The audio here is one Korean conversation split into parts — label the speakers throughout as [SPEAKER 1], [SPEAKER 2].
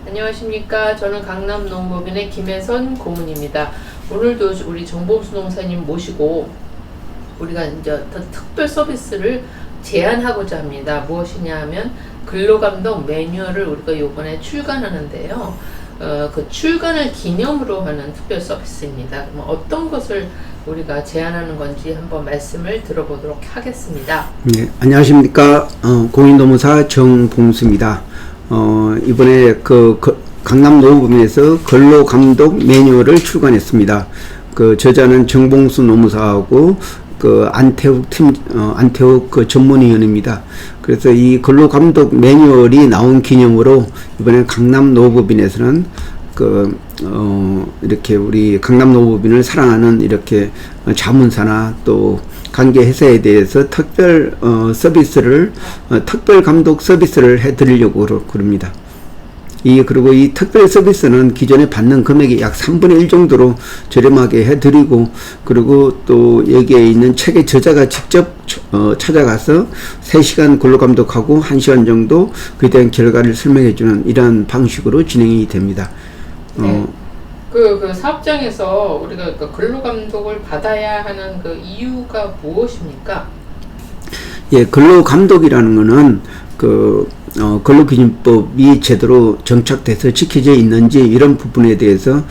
[SPEAKER 1] 안녕하십니까. 저는 강남농법인의 김혜선 고문입니다. 오늘도 우리 정봉수 농사님 모시고 우리가 이제 특별 서비스를 제안하고자 합니다. 무엇이냐 하면 근로감독 매뉴얼을 우리가 요번에 출간하는데요. 그 출간을 기념으로 하는 특별 서비스입니다. 그럼 어떤 것을 우리가 제안하는 건지 한번 말씀을 들어보도록 하겠습니다.
[SPEAKER 2] 네, 안녕하십니까. 공인노무사 정봉수입니다. 이번에 강남노무법인에서 근로감독 매뉴얼을 출간했습니다. 그 저자는 정봉수 노무사하고 안태욱 전문위원입니다. 그래서 이 근로감독 매뉴얼이 나온 기념으로 이번에 강남노무법인에서는 이렇게 우리 강남노무법인을 사랑하는 이렇게 자문사나 또 관계 회사에 대해서 특별 특별 감독 서비스를 해드리려고 그럽니다. 그리고 이 특별 서비스는 기존에 받는 금액이 약 3분의 1 정도로 저렴하게 해드리고, 그리고 또 여기에 있는 책의 저자가 직접 찾아가서 3시간 근로감독하고 1시간 정도 그에 대한 결과를 설명해주는 이러한 방식으로 진행이 됩니다.
[SPEAKER 1] 네. 그 사업장에서 우리가 근로감독을 받아야 하는 그 이유가 무엇입니까?
[SPEAKER 2] 예, 근로감독이라는 거는 근로기준법이 제대로 정착돼서 지켜져 있는지 이런 부분에 대해서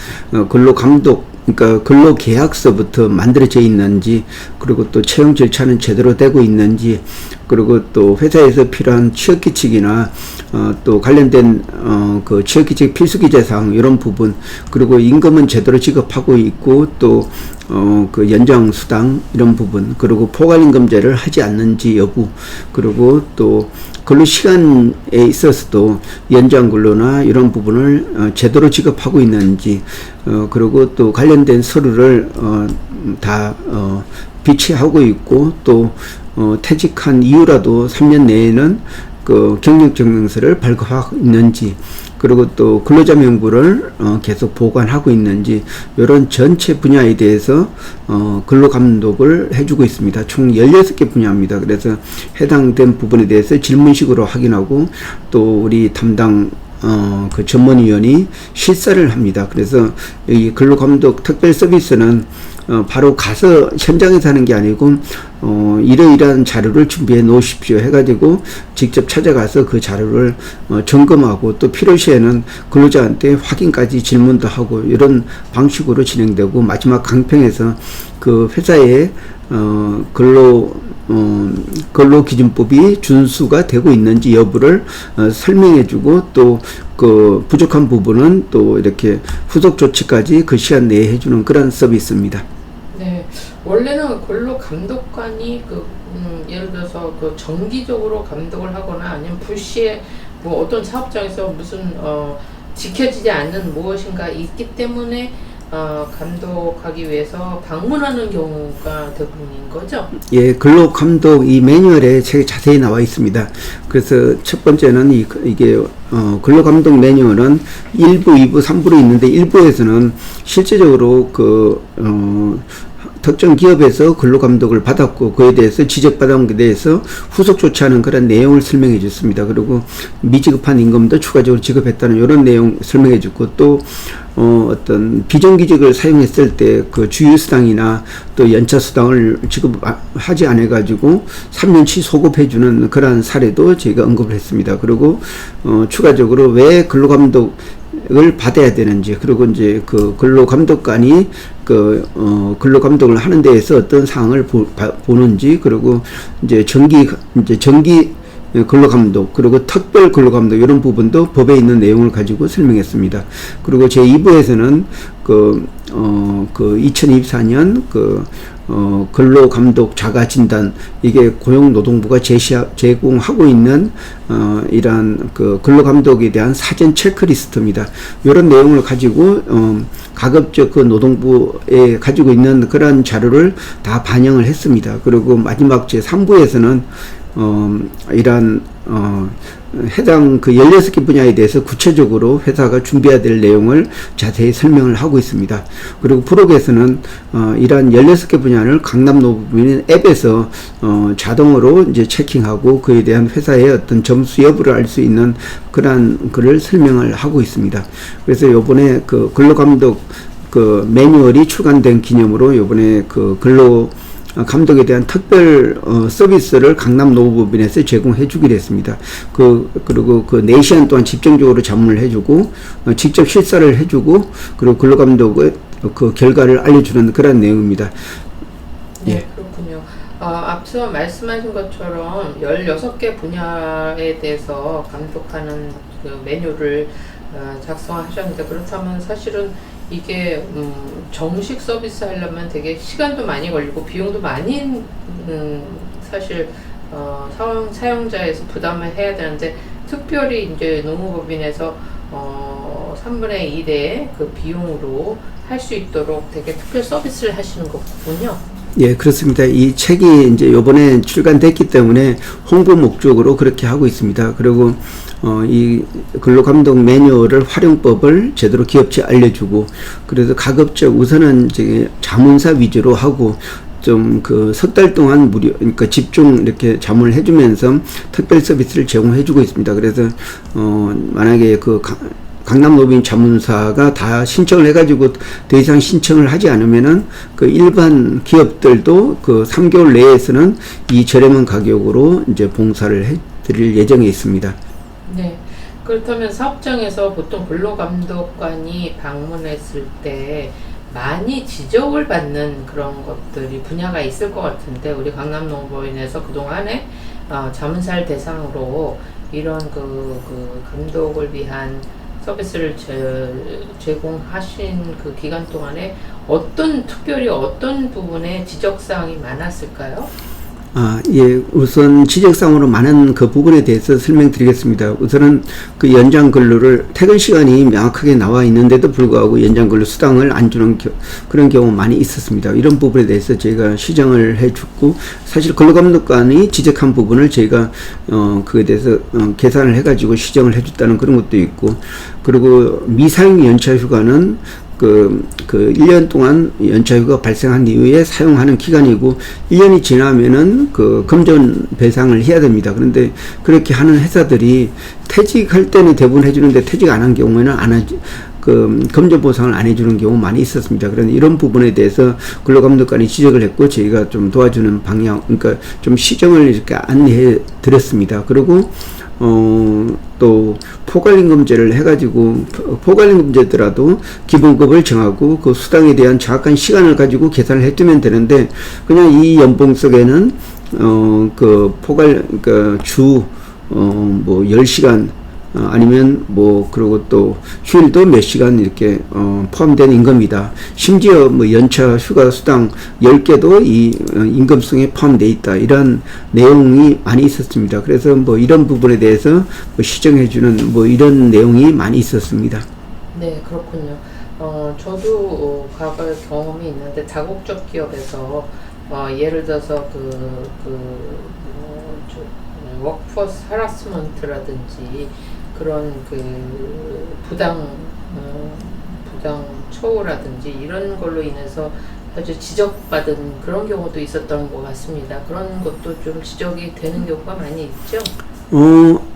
[SPEAKER 2] 근로감독, 그러니까 근로계약서부터 만들어져 있는지, 그리고 또 채용 절차는 제대로 되고 있는지, 그리고 또 회사에서 필요한 취업규칙이나 또 관련된 그 취업규칙 필수기재사항 이런 부분, 그리고 임금은 제대로 지급하고 있고 또 그 연장수당 이런 부분, 그리고 포괄임금제를 하지 않는지 여부, 그리고 또 근로시간에 있어서도 연장근로나 이런 부분을 제대로 지급하고 있는지, 그리고 또 관련된 서류를 다 비치하고 있고, 또 퇴직한 이후라도 3년 내에는 그 경력증명서를 발급하고 있는지, 그리고 또 근로자 명부를 계속 보관하고 있는지, 이런 전체 분야에 대해서 근로감독을 해주고 있습니다. 총 16개 분야입니다. 그래서 해당된 부분에 대해서 질문식으로 확인하고, 또 우리 담당 그 전문위원이 실사를 합니다. 그래서 이 근로감독 특별 서비스는 바로 가서 현장에서 하는 게 아니고 이러이러한 자료를 준비해 놓으십시오 해가지고 직접 찾아가서 그 자료를 점검하고, 또 필요시에는 근로자한테 확인까지 질문도 하고, 이런 방식으로 진행되고, 마지막 강평에서 그 회사의 근로기준법이 준수가 되고 있는지 여부를 설명해주고, 또 그 부족한 부분은 또 이렇게 후속 조치까지 그 시간 내에 해주는 그런 서비스입니다.
[SPEAKER 1] 네, 원래는 근로감독관이 예를 들어서 정기적으로 감독을 하거나 아니면 불시에 뭐 어떤 사업장에서 무슨 지켜지지 않는 무엇인가 있기 때문에 감독하기 위해서 방문하는 경우가 대부분인 거죠?
[SPEAKER 2] 예, 근로감독 이 매뉴얼에 책이 자세히 나와 있습니다. 그래서 첫 번째는 이게 근로감독 매뉴얼은 1부, 2부, 3부로 있는데, 1부에서는 실제적으로 특정 기업에서 근로감독을 받았고 그에 대해서 지적받은 것에 대해서 후속 조치하는 그런 내용을 설명해 줬습니다. 그리고 미지급한 임금도 추가적으로 지급했다는 이런 내용 설명해 줬고, 또 어떤 비정규직을 사용했을 때 그 주휴수당이나 또 연차수당을 지급하지 않아 가지고 3년치 소급해 주는 그러한 사례도 저희가 언급을 했습니다. 그리고 추가적으로 왜 근로감독을 받아야 되는지, 그리고 이제 그 근로감독관이 근로감독을 하는 데에서 어떤 사항을 보는지, 그리고 이제 정기 근로감독, 그리고 특별 근로감독 이런 부분도 법에 있는 내용을 가지고 설명했습니다. 그리고 제2부에서는 2024년 근로감독 자가진단, 이게 고용노동부가 제공하고 있는 이러한 근로감독에 대한 사전 체크리스트입니다. 이런 내용을 가지고 가급적 노동부에 가지고 있는 그런 자료를 다 반영을 했습니다. 그리고 마지막 제3부에서는 이러한 해당 그 16개 분야에 대해서 구체적으로 회사가 준비해야 될 내용을 자세히 설명을 하고 있습니다. 그리고 프로그에서는 이러한 16개 분야를 강남노무민 앱에서 자동으로 이제 체킹하고 그에 대한 회사의 어떤 점수 여부를 알 수 있는 그러한 글을 설명을 하고 있습니다. 그래서 요번에 그 근로감독 그 매뉴얼이 출간된 기념으로 요번에 그 근로 감독에 대한 특별 서비스를 강남 노무법인에서 제공해 주기로 했습니다. 그리고 그 4시간 동안 집중적으로 자문을 해주고 직접 실사를 해주고 그리고 근로감독의 그 결과를 알려주는 그런 내용입니다.
[SPEAKER 1] 네, 그렇군요. 앞서 말씀하신 것처럼 16개 분야에 대해서 감독하는 그 매뉴얼을 작성하셨는데, 그렇다면 사실은 이게 정식 서비스 하려면 되게 시간도 많이 걸리고 비용도 많이 사실 사용자에서 부담을 해야 되는데, 특별히 이제 노무법인에서 3분의 1의 그 비용으로 할 수 있도록 되게 특별 서비스를 하시는 거군요.
[SPEAKER 2] 예, 그렇습니다. 이 책이 이제 요번에 출간됐기 때문에 홍보 목적으로 그렇게 하고 있습니다. 그리고 이 근로감독 매뉴얼을 활용법을 제대로 기업체에 알려주고, 그래서 가급적 우선은 이제 자문사 위주로 하고 좀 그 석 달 동안 무료, 그러니까 집중 이렇게 자문을 해주면서 특별 서비스를 제공해주고 있습니다. 그래서 만약에 그 강남노무인 자문사가 다 신청을 해가지고 더 이상 신청을 하지 않으면은 그 일반 기업들도 그 3개월 내에서는 이 저렴한 가격으로 이제 봉사를 해드릴 예정에 있습니다.
[SPEAKER 1] 네. 그렇다면 사업장에서 보통 근로감독관이 방문했을 때 많이 지적을 받는 그런 것들이 분야가 있을 것 같은데, 우리 강남노무법인에서 그동안에 자문사를 대상으로 이런 그 감독을 위한 서비스를 제공하신 그 기간 동안에 특별히 어떤 부분에 지적사항이 많았을까요?
[SPEAKER 2] 예, 우선 지적사항으로 많은 그 부분에 대해서 설명드리겠습니다. 우선은 그 연장 근로를 퇴근 시간이 명확하게 나와 있는데도 불구하고 연장 근로 수당을 안 주는 그런 경우 많이 있었습니다. 이런 부분에 대해서 저희가 시정을 해주고, 사실 근로감독관이 지적한 부분을 저희가 그에 대해서 계산을 해가지고 시정을 해줬다는 그런 것도 있고, 그리고 미사용 연차 휴가는 그 1년 동안 연차휴가 발생한 이후에 사용하는 기간이고, 1년이 지나면은 그 금전 배상을 해야 됩니다. 그런데 그렇게 하는 회사들이 퇴직할 때는 대부분 해주는데 퇴직 안 한 경우에는 안 하지, 금전 보상을 안 해주는 경우 많이 있었습니다. 그런데 이런 부분에 대해서 근로감독관이 지적을 했고, 저희가 좀 도와주는 방향, 그러니까 좀 시정을 이렇게 안내해 드렸습니다. 그리고 또 포괄임금제를 해가지고, 포괄임금제더라도 기본급을 정하고 그 수당에 대한 정확한 시간을 가지고 계산을 해두면 되는데, 그냥 이 연봉 속에는 뭐 10시간 아니면 그리고 또 휴일도 몇 시간 이렇게 포함된 임금이다. 심지어 뭐 연차 휴가 수당 10개도 이 임금성에 포함되어 있다. 이런 내용이 많이 있었습니다. 그래서 뭐 이런 부분에 대해서 시정해주는 이런 내용이 많이 있었습니다.
[SPEAKER 1] 네, 그렇군요. 저도 과거에 경험이 있는데, 다국적 기업에서 예를 들어서 워크포스 하라스먼트라든지 그런 부당 처우라든지 이런 걸로 인해서 아주 지적받은 그런 경우도 있었던 것 같습니다. 그런 것도 좀 지적이 되는 경우가 많이 있죠?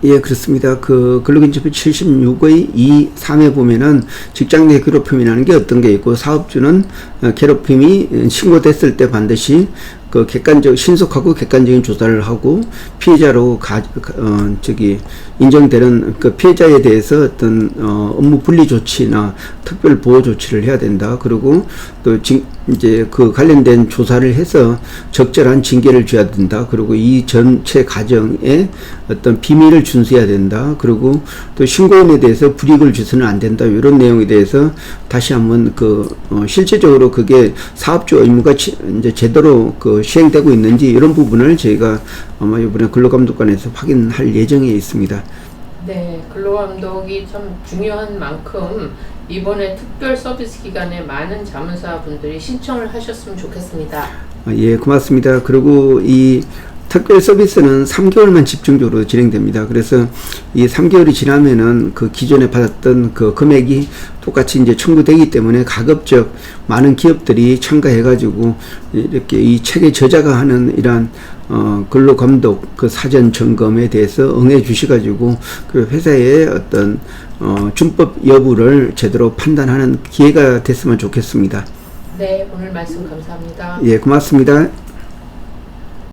[SPEAKER 2] 예, 그렇습니다. 그 근로기준법 76의 2, 3에 보면은 직장 내 괴롭힘이라는 게 어떤 게 있고, 사업주는 괴롭힘이 신고됐을 때 반드시 그 신속하고 객관적인 조사를 하고, 피해자로 인정되는 그 피해자에 대해서 어떤 업무 분리 조치나 특별 보호 조치를 해야 된다. 그리고 또 이제 그 관련된 조사를 해서 적절한 징계를 줘야 된다. 그리고 이 전체 과정에 어떤 비밀을 준수해야 된다. 그리고 또 신고인에 대해서 불이익을 줘서는 안 된다. 이런 내용에 대해서 다시 한번 실제적으로 그게 사업주 의무가 이제 제대로 시행되고 있는지, 이런 부분을 저희가 아마 이번에 근로감독관에서 확인할 예정에 있습니다.
[SPEAKER 1] 네, 근로감독이 참 중요한 만큼 이번에 특별 서비스 기간에 많은 자문사분들이 신청을 하셨으면 좋겠습니다.
[SPEAKER 2] 예, 고맙습니다. 그리고 이 특별 서비스는 3개월만 집중적으로 진행됩니다. 그래서 이 3개월이 지나면은 그 기존에 받았던 그 금액이 똑같이 이제 청구되기 때문에 가급적 많은 기업들이 참가해가지고 이렇게 이 체계 저자가 하는 이러한 근로감독 그 사전 점검에 대해서 응해 주셔가지고 그 회사의 어떤 준법 여부를 제대로 판단하는 기회가 됐으면 좋겠습니다.
[SPEAKER 1] 네, 오늘 말씀 감사합니다.
[SPEAKER 2] 예, 고맙습니다.